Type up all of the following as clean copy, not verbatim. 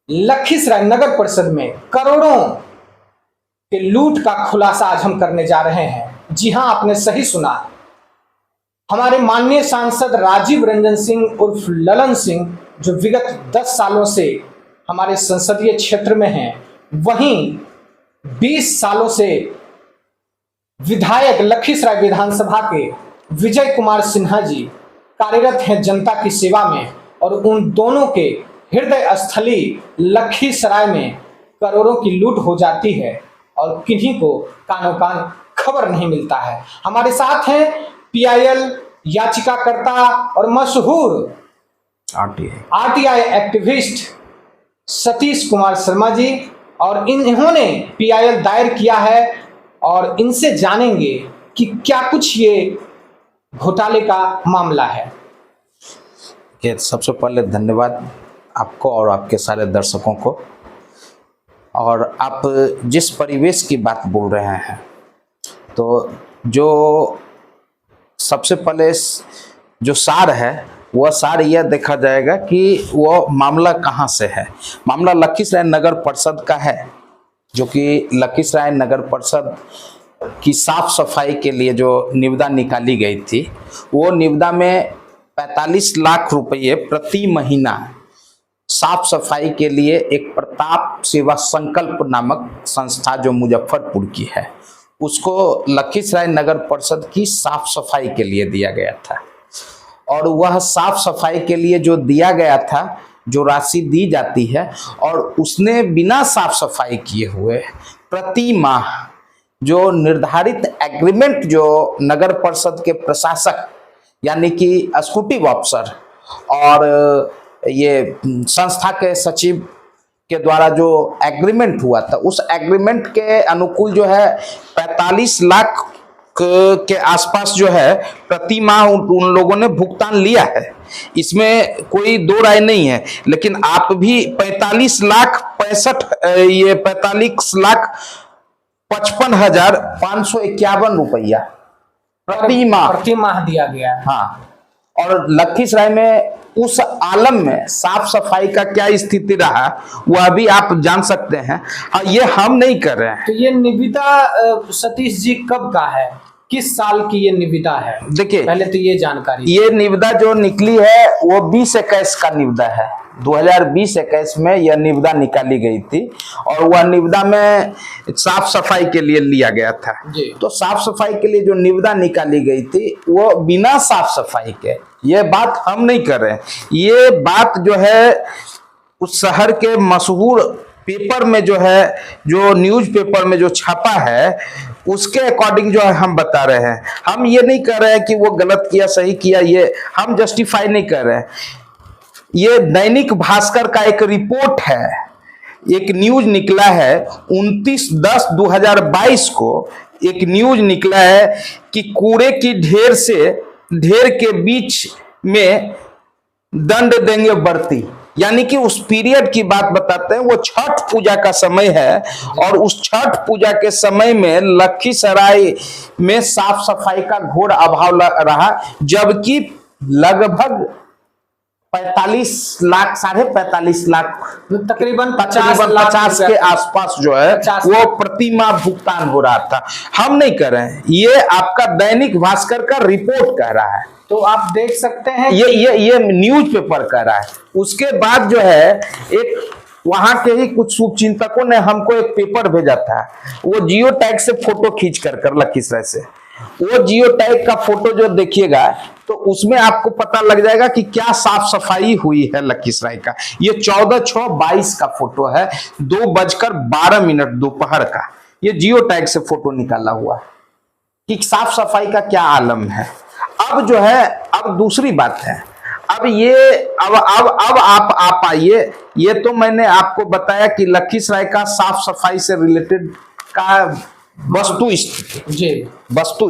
लखीसराय नगर परिषद में करोड़ों के लूट का खुलासा आज हम करने जा रहे हैं। जी हां, आपने सही सुना। हमारे माननीय सांसद राजीव रंजन सिंह उर्फ ललन सिंह, जो विगत 10 सालों से हमारे संसदीय क्षेत्र में हैं, वहीं 20 सालों से विधायक लखीसराय विधानसभा के विजय कुमार सिन्हा जी कार्यरत हैं जनता की सेवा में, और उन दोनों के हृदय स्थली लखीसराय में करोड़ों की लूट हो जाती है और किन्हीं को कानो कान खबर नहीं मिलता है। हमारे साथ हैं पीआईएल याचिकाकर्ता और मशहूर आरटीआई एक्टिविस्ट सतीश कुमार शर्मा जी, और इन्होंने पीआईएल दायर किया है और इनसे जानेंगे कि क्या कुछ ये घोटाले का मामला है। सबसे पहले धन्यवाद आपको और आपके सारे दर्शकों को। और आप जिस परिवेश की बात बोल रहे हैं, तो जो सबसे पहले जो सार है वह सार यह देखा जाएगा कि वह मामला कहाँ से है। मामला लखीसराय नगर परिषद का है, जो कि लखीसराय नगर परिषद की साफ सफाई के लिए जो निविदा निकाली गई थी, वो निविदा में 45 लाख रुपये प्रति महीना साफ सफाई के लिए एक प्रताप सेवा संकल्प नामक संस्था जो मुजफ्फरपुर की है, उसको लखीसराय नगर परिषद की साफ सफाई के लिए दिया गया था। और वह साफ सफाई के लिए जो दिया गया था, जो राशि दी जाती है, और उसने बिना साफ सफाई किए हुए प्रति माह जो निर्धारित एग्रीमेंट जो नगर परिषद के प्रशासक यानी कि एग्जीक्यूटिव अफसर और ये संस्था के सचिव के द्वारा जो एग्रीमेंट हुआ था, उस एग्रीमेंट के अनुकूल जो है 45 लाख के आसपास जो है प्रति माह उन लोगों ने भुगतान लिया है। इसमें कोई दो राय नहीं है। लेकिन आप भी 45 लाख 55,55,551 रुपया प्रति माह दिया गया है। हाँ, और लखीसराय में उस आलम में साफ सफाई का क्या स्थिति रहा वह भी आप जान सकते हैं। ये हम नहीं कर रहे हैं। तो ये निविदा सतीश जी कब का है, किस साल की ये निविदा है? देखिए, पहले तो ये जानकारी। ये निविदा जो निकली है वो 2021 का निविदा है। 2020-21 में यह निविदा निकाली गई थी और वह निविदा में साफ सफाई के लिए लिया गया था। तो साफ सफाई के लिए जो निविदा निकाली गई थी वो बिना साफ सफाई के, ये बात हम नहीं कर रहे हैं। ये बात जो है उस शहर के मशहूर पेपर में जो है, जो न्यूज पेपर में जो छपा है, उसके अकॉर्डिंग जो है हम बता रहे हैं। हम ये नहीं कर रहे हैं कि वो गलत किया सही किया, ये हम जस्टिफाई नहीं कर रहे हैं। ये दैनिक भास्कर का एक रिपोर्ट है, एक न्यूज निकला है 29/10/2022 को एक न्यूज निकला है कि कूड़े की ढेर के बीच में दंड देंगे बढ़ती, यानी कि उस पीरियड की बात बताते हैं। वो छठ पूजा का समय है और उस छठ पूजा के समय में लखीसराय में साफ सफाई का घोर अभाव रहा, जबकि लगभग 45 लाख 45.5 लाख तकरीबन 50 के आसपास जो है वो प्रति माह भुगतान हो रहा था। हम नहीं कर रहे हैं, ये आपका दैनिक भास्कर का रिपोर्ट कह रहा है। तो आप देख सकते हैं ये न्यूज पेपर कह रहा है। उसके बाद जो है एक वहां के ही कुछ शुभचिंतकों ने हमको एक पेपर भेजा था, वो जियो टैग से फोटो खींच कर लखीसराय से। वो जियो टैग का फोटो जो देखिएगा तो उसमें आपको पता लग जाएगा कि क्या साफ सफाई हुई है लखीसराय का। ये 14/6/22 का फोटो है, 2:12 दोपहर का। ये जियो टैग से फोटो निकाला हुआ कि साफ सफाई का क्या आलम है। अब जो है, अब दूसरी बात है, अब आप आइए। ये तो मैंने आपको बताया कि लखीसराय का साफ सफाई से रिलेटेड का वस्तु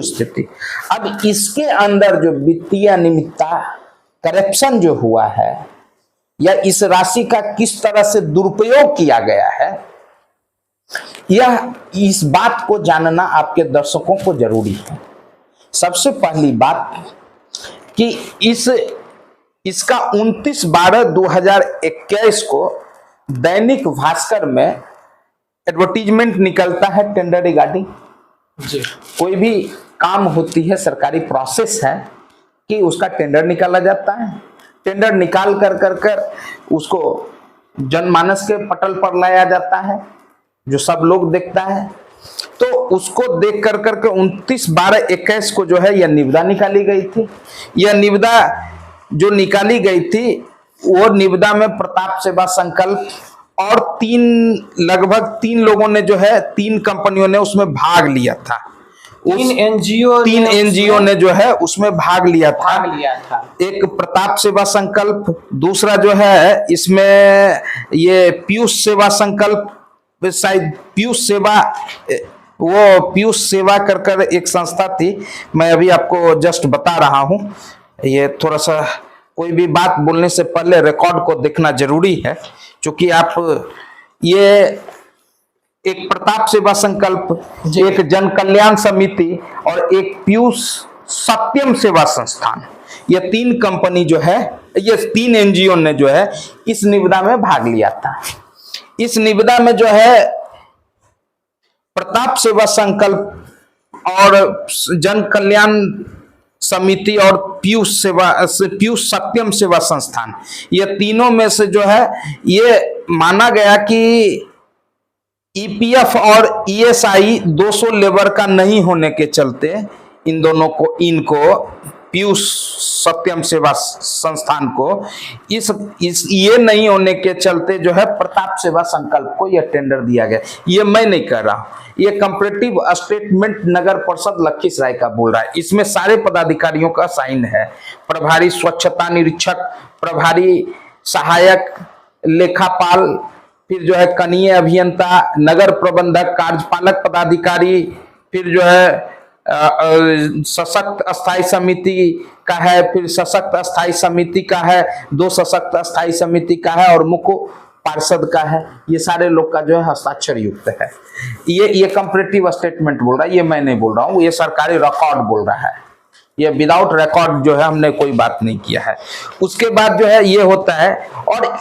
स्थिति। अब इसके अंदर जो वित्तीय अनियमितता, करप्शन जो हुआ है, या इस राशि का किस तरह से दुरुपयोग किया गया है, यह इस बात को जानना आपके दर्शकों को जरूरी है। सबसे पहली बात कि इसका 29/12/2021 को दैनिक भास्कर में एडवर्टीजमेंट निकलता है टेंडर रिगार्डिंग। जी। कोई भी काम होती है, सरकारी प्रोसेस है कि उसका टेंडर निकाला जाता है। टेंडर निकाल कर उसको जनमानस के पटल पर लाया जाता है, जो सब लोग देखता है। तो उसको देख कर 29/12/21 को जो है यह निविदा निकाली गई थी। यह निविदा जो निकाली गई थी वो निविदा में प्रताप सेवा संकल्प और लगभग 3 लोगों ने जो है, 3 कंपनियों ने उसमें भाग लिया था। 3 एनजीओ ने जो है उसमें भाग लिया था। एक प्रताप सेवा संकल्प, दूसरा जो है इसमें ये पीयूष सेवा संकल्प, शायद पीयूष सेवा कर एक संस्था थी। मैं अभी आपको जस्ट बता रहा हूं। ये थोड़ा सा कोई भी बात बोलने से पहले रिकॉर्ड को देखना जरूरी है, क्योंकि आप ये एक प्रताप सेवा संकल्प, एक जन कल्याण समिति और एक पीयूष सत्यम सेवा संस्थान, ये 3 कंपनी जो है, ये 3 एनजीओ ने जो है इस निविदा में भाग लिया था। इस निविदा में जो है प्रताप सेवा संकल्प और जन कल्याण समिति और पीयूष सत्यम सेवा संस्थान, ये तीनों में से जो है ये माना गया कि ईपीएफ और ईएसआई 200 लेबर का नहीं होने के चलते इनको पीयूष सत्यम सेवा संस्थान को इस ये नहीं होने के चलते जो है प्रताप सेवा संकल्प को यह टेंडर दिया गया। ये मैं नहीं कर रहा हूं, ये कंपैरेटिव स्टेटमेंट नगर परिषद लखीसराय का बोल रहा है। इसमें सारे पदाधिकारियों का साइन है, प्रभारी स्वच्छता निरीक्षक, प्रभारी सहायक लेखापाल, फिर जो है कनीय अभियंता, नगर प्रबंधक, कार्यपालक पदाधिकारी, फिर जो है सशक्त अस्थायी समिति का है, फिर सशक्त अस्थायी समिति का है, 2 सशक्त अस्थायी समिति का है और मुख्य पार्षद का है। ये सारे लोग का जो है हस्ताक्षर युक्त है। ये कंपैरेटिव स्टेटमेंट बोल रहा है, ये मैं नहीं बोल रहा हूँ, ये सरकारी रिकॉर्ड बोल रहा है। ये विदाउट रिकॉर्ड जो है हमने कोई बात नहीं किया है। उसके बाद जो है ये होता है, और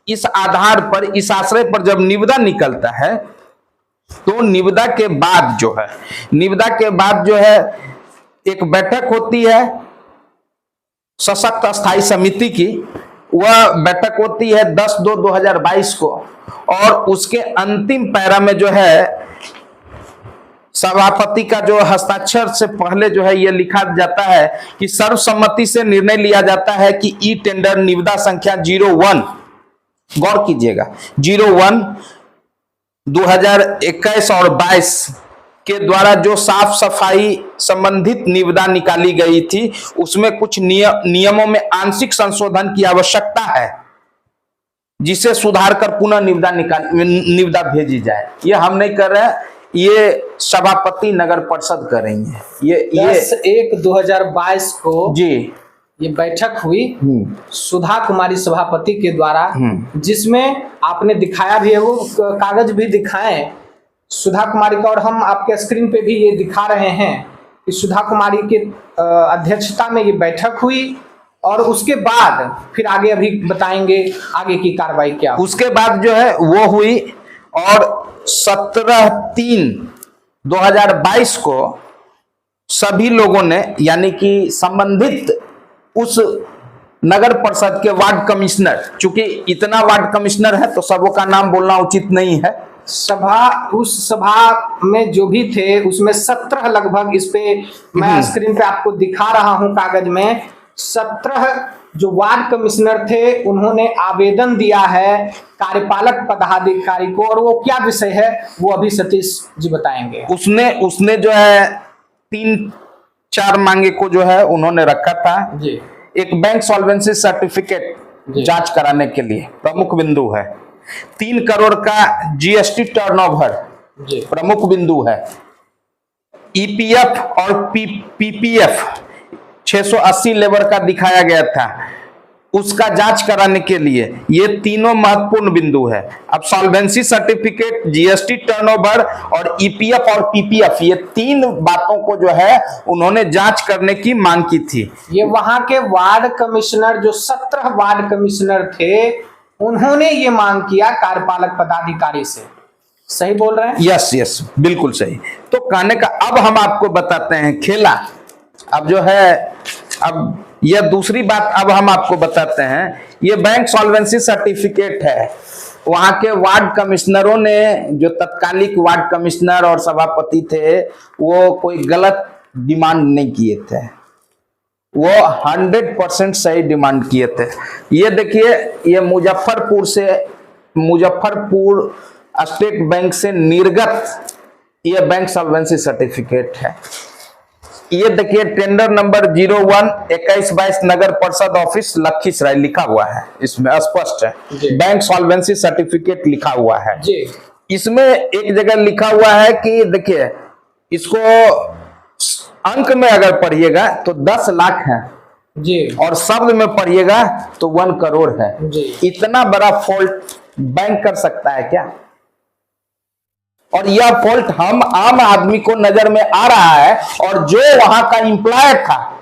इस आधार पर, इस आश्रय पर जब निविदा निकलता है तो निविदा के बाद जो है एक बैठक होती है सशक्त अस्थायी समिति की। वह बैठक होती है 10/2/2022 को, और उसके अंतिम पैरा में जो है सभापति का जो हस्ताक्षर से पहले जो है ये लिखा जाता है कि सर्वसम्मति से निर्णय लिया जाता है कि ई टेंडर निविदा संख्या 01, गौर कीजिएगा, 01 2021 और 22 के द्वारा जो साफ सफाई संबंधित निविदा निकाली गई थी उसमें कुछ नियमों में आंशिक संशोधन की आवश्यकता है, जिसे सुधार कर पुनः निविदा भेजी जाए। ये हम नहीं कर रहे हैं, ये सभापति नगर परिषद करेंगे। ये 10/1/2022 को जी ये बैठक हुई सुधा कुमारी सभापति के द्वारा, जिसमें आपने दिखाया भी है, वो कागज भी दिखाएं सुधा कुमारी का, और हम आपके स्क्रीन पे भी ये दिखा रहे हैं कि सुधा कुमारी के अध्यक्षता में ये बैठक हुई। और उसके बाद फिर आगे अभी बताएंगे आगे की कार्रवाई क्या। उसके बाद जो है वो हुई, और 17/3/2022 को सभी लोगों ने, यानी कि संबंधित उस नगर परिषद के वार्ड कमिश्नर, चूंकि इतना वार्ड कमिश्नर है तो सबों का नाम बोलना उचित नहीं है, उस सभा में जो भी थे उसमें 17 लगभग, इस पे मैं स्क्रीन पे आपको दिखा रहा हूं कागज में, 17 जो वार्ड कमिश्नर थे उन्होंने आवेदन दिया है कार्यपालक पदाधिकारी को, और वो क्या विषय है वो अभी सतीश जी बताएंगे। उसने जो है 3-4 मांगे को जो है उन्होंने रखा था जी। एक बैंक सॉल्वेंसी सर्टिफिकेट जांच कराने के लिए प्रमुख बिंदु है, 3 करोड़ का जीएसटी टर्नओवर प्रमुख बिंदु है, ईपीएफ और पीपीएफ 680 लेबर का दिखाया गया था, उसका जांच कराने के लिए, ये तीनों महत्वपूर्ण बिंदु है। अब सॉल्वेंसी सर्टिफिकेट, जीएसटी टर्नओवर और ईपीएफ और पीपीएफ, ये 3 बातों को जो है उन्होंने जांच करने की मांग की थी। ये वहां के वार्ड कमिश्नर, जो 17 वार्ड कमिश्नर थे, उन्होंने ये मांग किया कार्यपालक पदाधिकारी से। सही बोल रहे हैं? यस यस, बिल्कुल सही। तो कहने का अब हम आपको बताते हैं खेला। अब जो है, अब यह दूसरी बात अब हम आपको बताते हैं। ये बैंक सॉल्वेंसी सर्टिफिकेट है। वहां के वार्ड कमिश्नरों ने, जो तत्कालिक वार्ड कमिश्नर और सभापति थे, वो कोई गलत डिमांड नहीं किए थे, वो 100% सही डिमांड किए थे। ये देखिए, ये मुजफ्फरपुर स्टेट बैंक से निर्गत ये बैंक सॉल्वेंसी सर्टिफिकेट है। ये देखिए, टेंडर नंबर 01-21-22 नगर परिषद ऑफिस लखीसराय लिखा हुआ है, इसमें स्पष्ट है बैंक सॉल्वेंसी सर्टिफिकेट लिखा हुआ है जी। इसमें एक जगह लिखा हुआ है कि देखिए, इसको अंक में अगर पढ़िएगा तो 10 लाख है जी, और शब्द में पढ़िएगा तो 1 करोड़ है जी। इतना इतना बड़ा फॉल्ट बैंक कर सकता है क्या? और यह फॉल्ट हम आम आदमी को नजर में आ रहा है। और जो वहां का एम्प्लॉयर था,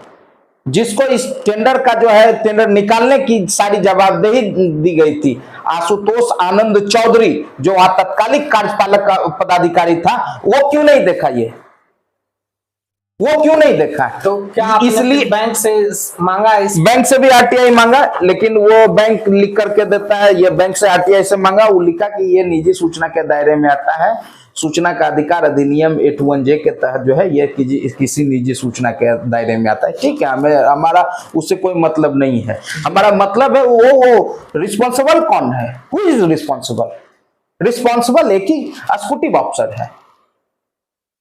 जिसको इस टेंडर का जो है टेंडर निकालने की सारी जवाबदेही दी गई थी, आशुतोष आनंद चौधरी, जो वहां तत्कालिक कार्यपालक पदाधिकारी था, वो क्यों नहीं देखा? वो क्यों नहीं देखा? तो क्या इसलिए बैंक से मांगा? इस बैंक से भी आरटीआई मांगा, लेकिन वो बैंक लिख करके देता है। ये बैंक से आरटीआई से मांगा, वो लिखा कि ये निजी सूचना के दायरे में आता है। सूचना का अधिकार अधिनियम 81J के तहत जो है ये किसी निजी सूचना के दायरे में आता है। ठीक है, हमारा उससे कोई मतलब नहीं है। हमारा मतलब है वो रिस्पॉन्सिबल कौन है? हु इज रिस्पॉन्सिबल एक ही एग्जीक्यूटिव ऑफिसर है।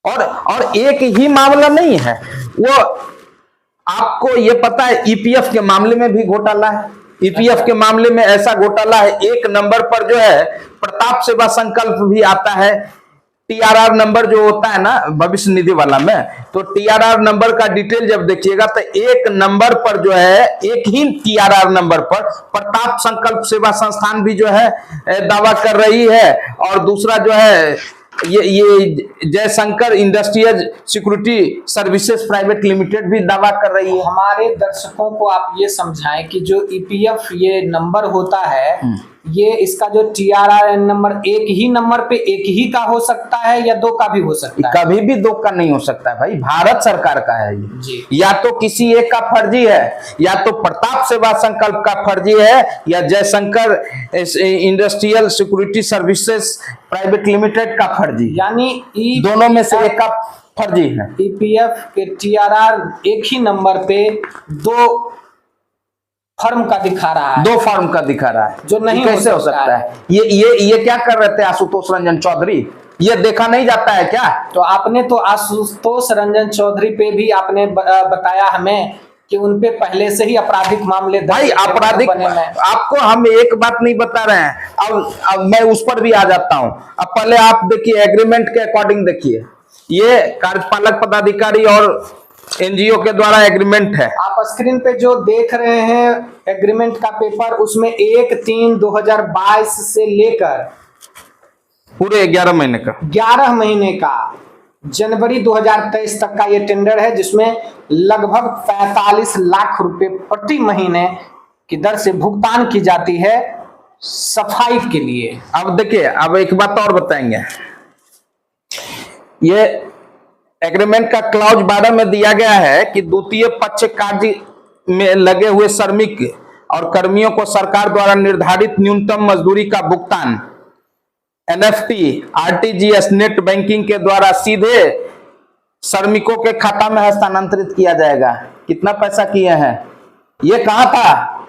और एक ही मामला नहीं है, वो आपको ये पता है ईपीएफ के मामले में भी घोटाला है। ईपीएफ के मामले में ऐसा घोटाला है, 1 नंबर पर जो है प्रताप सेवा संकल्प भी आता है। टीआरआर नंबर जो होता है ना भविष्य निधि वाला में, तो टीआरआर नंबर का डिटेल जब देखिएगा तो 1 नंबर पर जो है, एक ही टीआरआर नंबर पर प्रताप संकल्प सेवा संस्थान भी जो है दावा कर रही है। और दूसरा जो है ये Jaishankar industrial security services private limited भी दावा कर रही है। हमारे दर्शकों को आप ये समझाएं कि जो ईपीएफ ये नंबर होता है, ये इसका जो टीआरआर नंबर एक ही नंबर पे एक ही का हो सकता है या 2 का भी हो सकता है? कभी भी 2 का नहीं हो सकता है भाई, भारत सरकार का है ये जी। या तो किसी एक का फर्जी है, या तो प्रताप सेवा संकल्प का फर्जी है, या Jaishankar industrial security services private limited का फर्जी, यानी दोनों में से एक का फर्जी है। ईपीएफ के टीआरआर एक ही नंबर पे 2 फर्म का दिखा रहा है, 2 फर्म का दिखा रहा है, जो नहीं कैसे हो सकता है? ये क्या कर रहे थे आशुतोष रंजन चौधरी? ये देखा नहीं जाता है क्या? तो आपने तो आशुतोष रंजन चौधरी पे भी आपने बताया हमें कि उनपे पहले से ही आपराधिक मामले भाई आपराधिक, आपको हम एक बात नहीं बता रहे हैं। अब मैं उस पर भी आ जाता हूं। अब पहले आप देखिए एग्रीमेंट के अकॉर्डिंग देखिए, ये कार्यपालक पदाधिकारी और एनजीओ के द्वारा एग्रीमेंट है। आप स्क्रीन पे जो देख रहे हैं एग्रीमेंट का पेपर, उसमें 1/3/2022 से लेकर पूरे 11 महीने का, 11 महीने का जनवरी 2023 तक का ये टेंडर है, जिसमें लगभग 45 लाख रुपए प्रति महीने की दर से भुगतान की जाती है सफाई के लिए। अब देखिए, अब एक बात और बताएंगे। ये एग्रीमेंट का क्लॉज 12 में दिया गया है कि द्वितीय पक्ष कार्य में लगे हुए श्रमिक और कर्मियों को सरकार द्वारा निर्धारित न्यूनतम मजदूरी का भुगतान एनएफटी, आरटीजीएस, नेट बैंकिंग के द्वारा सीधे श्रमिकों के खाता में हस्तांतरित किया जाएगा। कितना पैसा किए हैं? ये कहां था?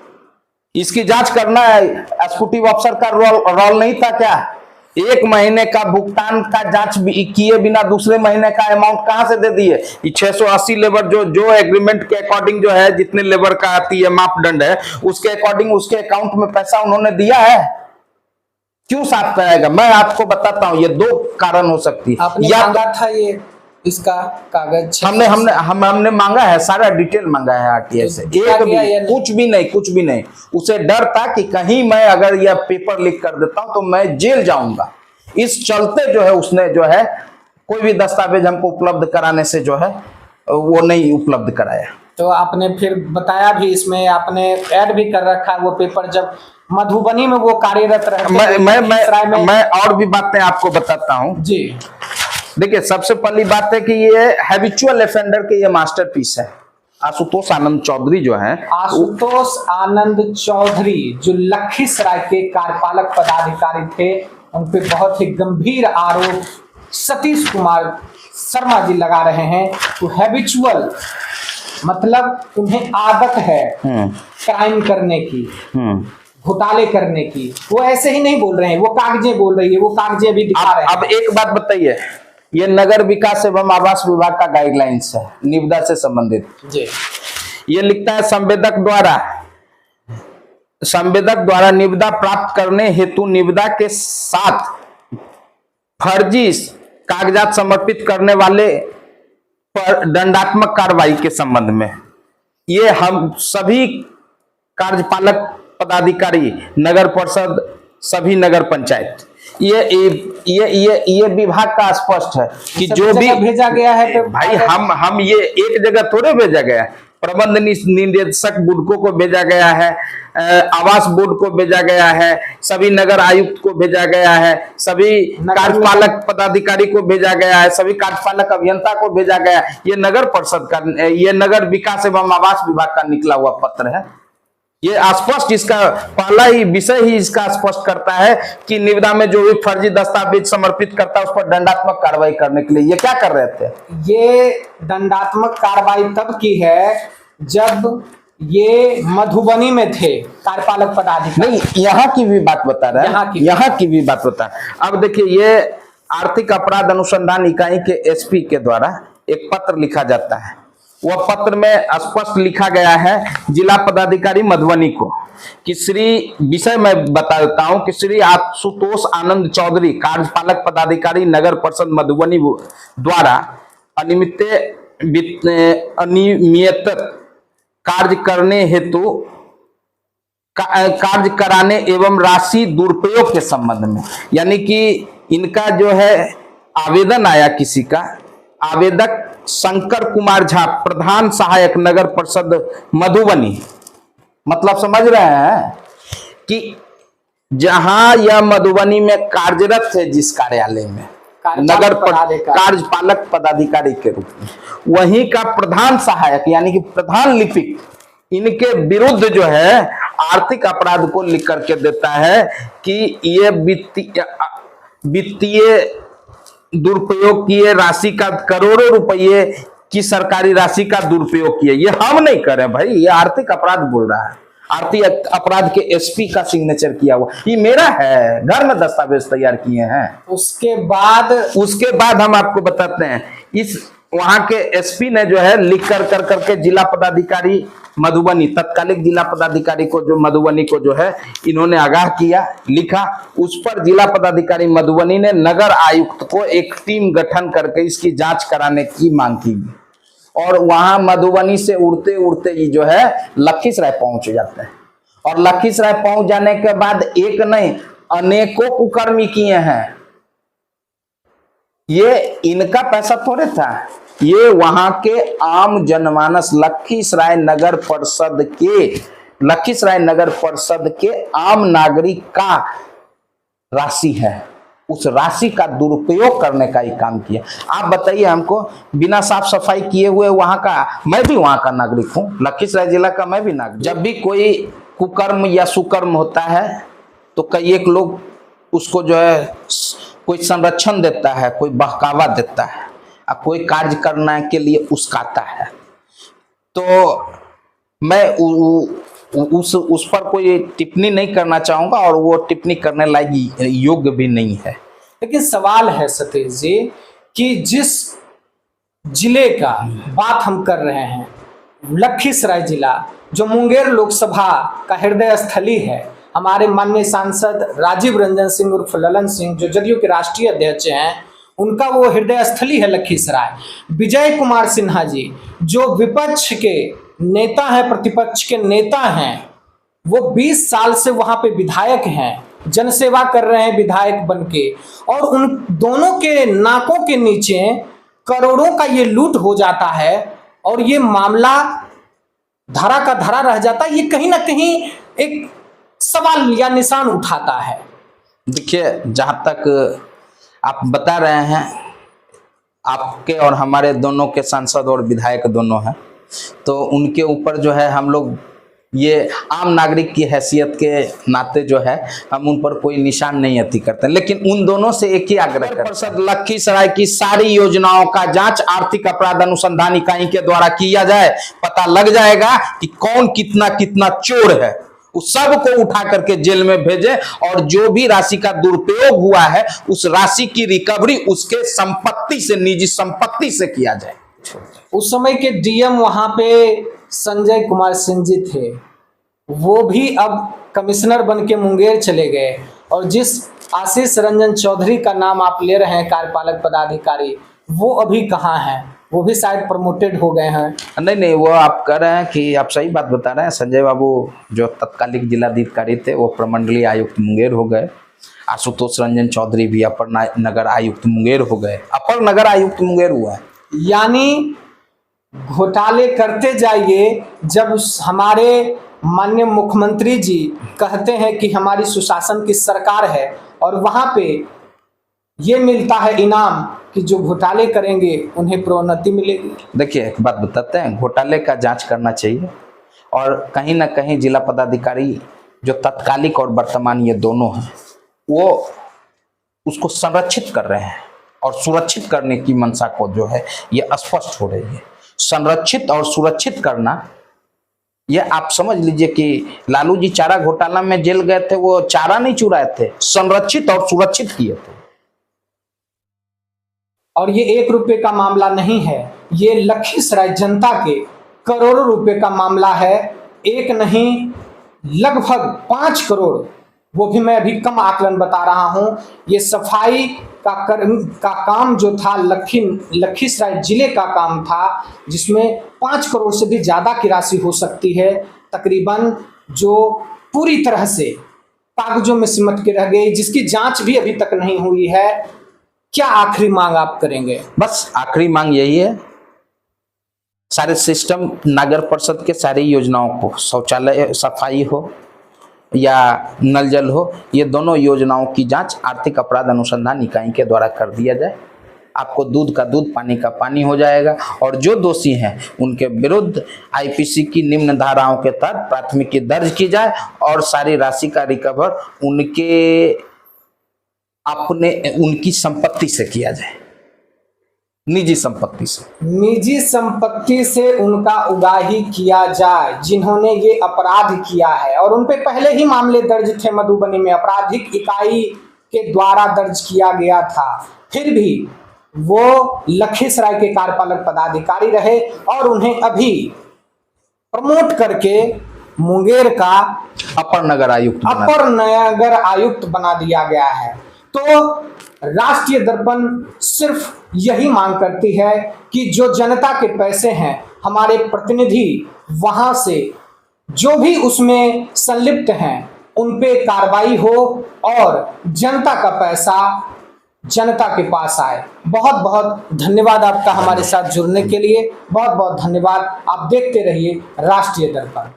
इसकी जांच करना है। एग्जीक्यूटिव अफसर का रोल नहीं था क्या? 1 महीने का भुगतान का जांच किए बिना दूसरे महीने का अमाउंट कहां से दे दिए? 680 लेबर जो एग्रीमेंट के अकॉर्डिंग जो है, जितने लेबर का आती है मापदंड है, उसके अकॉर्डिंग उसके अकाउंट में पैसा उन्होंने दिया है। क्यों साथ पाएगा? मैं आपको बताता हूं, ये 2 कारण हो सकती है। आपने मांगा था ये इसका कागज? हमने मांगा है, सारा डिटेल मांगा है आरटीआई से। एक भी कुछ भी नहीं। उसे डर था कि कहीं मैं अगर यह पेपर लीक कर देता हूं तो मैं जेल जाऊंगा। इस चलते जो है उसने जो है कोई भी दस्तावेज हमको उपलब्ध कराने से जो है वो नहीं उपलब्ध कराया। तो आपने फिर बताया भी, इसमें आपने ऐड भी कर रखा है वो पेपर, जब मधुबनी में वो कार्यरत रहते थे। लखीसराय में मैं और भी बातें आपको बताता हूँ जी। देखिए, सबसे पहली बात है कि ये हैबिचुअल ऑफेंडर के ये मास्टरपीस है। आशुतोष आनंद चौधरी जो है, आशुतोष आनंद चौधरी जो लखीसराय के कार्यपालक पदाधिकारी थे, उन पे बहुत ही गंभीर आरोप सतीश कुमार शर्मा जी लगा रहे हैं। तो हैबिचुअल मतलब उन्हें आदत है क्राइम करने की, घोटाले करने की। वो ऐसे ही नहीं बोल रहे हैं, वो कागजें बोल रही है, वो कागजें भी दिखा रहे हैं। अब एक बात बताइए, ये नगर विकास एवं आवास विभाग का गाइडलाइंस है निविदा से संबंधित जी। ये लिखता है संवेदक द्वारा निविदा प्राप्त करने हेतु निविदा के साथ फर्जी कागजात समर्पित करने वाले पर दंडात्मक कार्रवाई के संबंध में ये हम सभी कार्यपालक पदाधिकारी, नगर परिषद, सभी नगर पंचायत, ये विभाग का स्पष्ट है कि जो भी भेजा गया है तो भाई हम ये एक जगह थोड़े भेजा गया है। प्रबंध निदेशक बुडको को भेजा गया है, आवास बोर्ड को भेजा गया है, सभी नगर आयुक्त को भेजा गया है, सभी कार्यपालक पदाधिकारी को भेजा गया है, सभी कार्यपालक अभियंता को भेजा गया है। ये नगर परिषद का, ये नगर विकास एवं आवास विभाग का निकला हुआ पत्र है। ये स्पष्ट, इसका पहला ही विषय ही इसका स्पष्ट करता है कि निविदा में जो भी फर्जी दस्तावेज समर्पित करता है उस पर दंडात्मक कार्रवाई करने के लिए ये क्या कर रहे थे। ये दंडात्मक कार्रवाई तब की है जब ये मधुबनी में थे कार्यपालक पदाधिकारी। नहीं, यहाँ की भी बात बता रहा है, यहाँ की भी बात बता रहा है। अब देखिए, ये आर्थिक अपराध अनुसंधान इकाई के एसपी के द्वारा एक पत्र लिखा जाता है। वह पत्र में स्पष्ट लिखा गया है जिला पदाधिकारी मधुबनी को कि विषय मैं बता देता हूं कि श्री आशुतोष आनंद चौधरी कार्यपालक पदाधिकारी नगर परिषद मधुबनी द्वारा अनियमित कार्य करने हेतु कार्य कराने एवं राशि दुरुपयोग के संबंध में, यानी कि इनका जो है आवेदन आया किसी का, आवेदक शंकर कुमार झा, प्रधान सहायक नगर परिषद मधुबनी, मतलब समझ रहे हैं कि जहां यह मधुबनी में कार्यरत थे, जिस कार्यालय में नगर कार्यपालक पदाधिकारी के रूप में, वहीं का प्रधान सहायक यानी कि प्रधान लिपिक इनके विरुद्ध जो है आर्थिक अपराध को लिख करके देता है कि ये वित्तीय दुरुपयोग किए, राशि का करोड़ों रुपये की सरकारी राशि का दुरुपयोग किए। ये हम नहीं कर रहे भाई, ये आर्थिक अपराध बोल रहा है। आर्थिक अपराध के एसपी का सिग्नेचर किया हुआ, ये मेरा है, घर में दस्तावेज तैयार किए हैं। उसके बाद हम आपको बताते हैं, इस वहां के एसपी ने जो है लिख कर करके जिला पदाधिकारी मधुबनी, तत्कालिक जिला पदाधिकारी को जो मधुबनी को जो है इन्होंने आगाह किया, लिखा। उस पर जिला पदाधिकारी मधुबनी ने नगर आयुक्त को एक टीम गठन करके इसकी जांच कराने की मांग की और वहां मधुबनी से उड़ते उड़ते ही जो है लखीसराय पहुंच जाते हैं। और लखीसराय पहुंच जाने के बाद एक नहीं अनेकों कुकर्मी किए हैं। ये इनका पैसा थोड़े था, ये वहां के आम जनमानस लखीसराय नगर परिषद के आम नागरिक का राशि है। उस राशि का दुरुपयोग करने का ही काम किया। आप बताइए हमको, बिना साफ सफाई किए हुए वहां का, मैं भी वहां का नागरिक हूं, लखीसराय जिला का मैं भी नागरिक। जब भी कोई कुकर्म या सुकर्म होता है तो कई एक लोग उसको जो है कोई संरक्षण देता है, कोई बहकावा देता है, कोई कार्य करने के लिए उस्काता है। तो मैं उस पर कोई टिप्पणी नहीं करना चाहूंगा और वो टिप्पणी करने लायक योग्य भी नहीं है। लेकिन सवाल है सतीश जी कि जिस जिले का बात हम कर रहे हैं, लखीसराय जिला, जो मुंगेर लोकसभा का हृदय स्थली है, हमारे माननीय सांसद राजीव रंजन सिंह उर्फ ललन सिंह जो जदयू के राष्ट्रीय अध्यक्ष हैं, उनका वो हृदय स्थली है लखीसराय। विजय कुमार सिन्हा जी जो विपक्ष के नेता हैं, प्रतिपक्ष के नेता हैं, वो 20 साल से वहां पे विधायक हैं, जनसेवा कर रहे हैं विधायक बनके, और उन दोनों के नाकों के नीचे करोड़ों का ये लूट हो जाता है और ये मामला धरा का धरा रह जाता है। ये कहीं ना कहीं एक सवाल या निशान उठाता है। देखिए, जहाँ तक आप बता रहे हैं, आपके और हमारे दोनों के सांसद और विधायक दोनों हैं, तो उनके ऊपर जो है हम लोग ये आम नागरिक की हैसियत के नाते जो है हम उन पर कोई निशान नहीं अति करते, लेकिन उन दोनों से एक ही आग्रह करते हैं, लखीसराय की सारी योजनाओं का जांच आर्थिक अपराध अनुसंधान इकाई के द्वारा किया जाए। पता लग जाएगा कि कौन कितना कितना चोर है, उस सब को उठा करके जेल में भेजे और जो भी राशि का दुरुपयोग हुआ है उस राशि की रिकवरी उसके संपत्ति से, निजी संपत्ति से किया जाए। उस समय के डीएम वहां पे संजय कुमार सिंह जी थे, वो भी अब कमिश्नर बन के मुंगेर चले गए, और जिस आशीष रंजन चौधरी का नाम आप ले रहे हैं कार्यपालक पदाधिकारी, वो अभी कहाँ हैं? वो भी शायद प्रमोटेड हो गए हैं। नहीं, वो आप कह रहे हैं कि आप सही बात बता रहे हैं। संजय बाबू जो तत्कालिक जिलाधिकारी थे वो प्रमंडलीय आयुक्त मुंगेर हो गए। आशुतोष रंजन चौधरी भी अपर नगर आयुक्त मुंगेर हो गए, अपर नगर आयुक्त मुंगेर हुआ है। यानी घोटाले करते जाइए। जब हमारे माननीय मुख्यमंत्री जी कहते हैं कि हमारी सुशासन की सरकार है, और वहां पे ये मिलता है इनाम कि जो घोटाले करेंगे उन्हें प्रोन्नति मिलेगी। देखिए, एक बात बताते हैं, घोटाले का जांच करना चाहिए, और कहीं ना कहीं जिला पदाधिकारी जो तत्कालिक और वर्तमान ये दोनों हैं वो उसको संरक्षित कर रहे हैं, और सुरक्षित करने की मंशा को जो है ये स्पष्ट हो रही है। संरक्षित और सुरक्षित करना, ये आप समझ लीजिए कि लालू जी चारा घोटाला में जेल गए थे, वो चारा नहीं चुराए थे, संरक्षित और सुरक्षित किए थे। और ये 1 रुपए का मामला नहीं है, ये लखीसराय जनता के करोड़ों रुपए का मामला है। एक नहीं, लगभग 5 करोड़, वो भी मैं अभी कम आकलन बता रहा हूं। ये सफाई का काम जो था लखीसराय जिले का काम था, जिसमें 5 करोड़ से भी ज्यादा की राशि हो सकती है तकरीबन, जो पूरी तरह से कागजों में सिमट के रह गई, जिसकी जांच भी अभी तक नहीं हुई है। क्या आखिरी मांग आप करेंगे? बस आखिरी मांग यही है, सारे सिस्टम नगर परिषद के सारी योजनाओं को, शौचालय सफाई हो या नल जल हो, ये दोनों योजनाओं की जांच आर्थिक अपराध अनुसंधान इकाई के द्वारा कर दिया जाए। आपको दूध का दूध, पानी का पानी हो जाएगा, और जो दोषी हैं उनके विरुद्ध आईपीसी की निम्न धाराओं के तहत प्राथमिकी दर्ज की जाए, और सारी राशि का रिकवर उनकी संपत्ति से किया जाए, निजी संपत्ति से। निजी संपत्ति से उनका उगाही किया जाए जिन्होंने ये अपराध किया है, और उन पे पहले ही मामले दर्ज थे, मधुबनी में आपराधिक इकाई के द्वारा दर्ज किया गया था। फिर भी वो लखीसराय के कार्यपालक पदाधिकारी रहे, और उन्हें अभी प्रमोट करके मुंगेर का अपर नगर आयुक्त बना दिया गया है। तो राष्ट्रीय दर्पण सिर्फ यही मांग करती है कि जो जनता के पैसे हैं, हमारे प्रतिनिधि वहां से जो भी उसमें संलिप्त हैं उन पे कार्रवाई हो, और जनता का पैसा जनता के पास आए। बहुत बहुत धन्यवाद आपका हमारे साथ जुड़ने के लिए, बहुत बहुत धन्यवाद। आप देखते रहिए राष्ट्रीय दर्पण।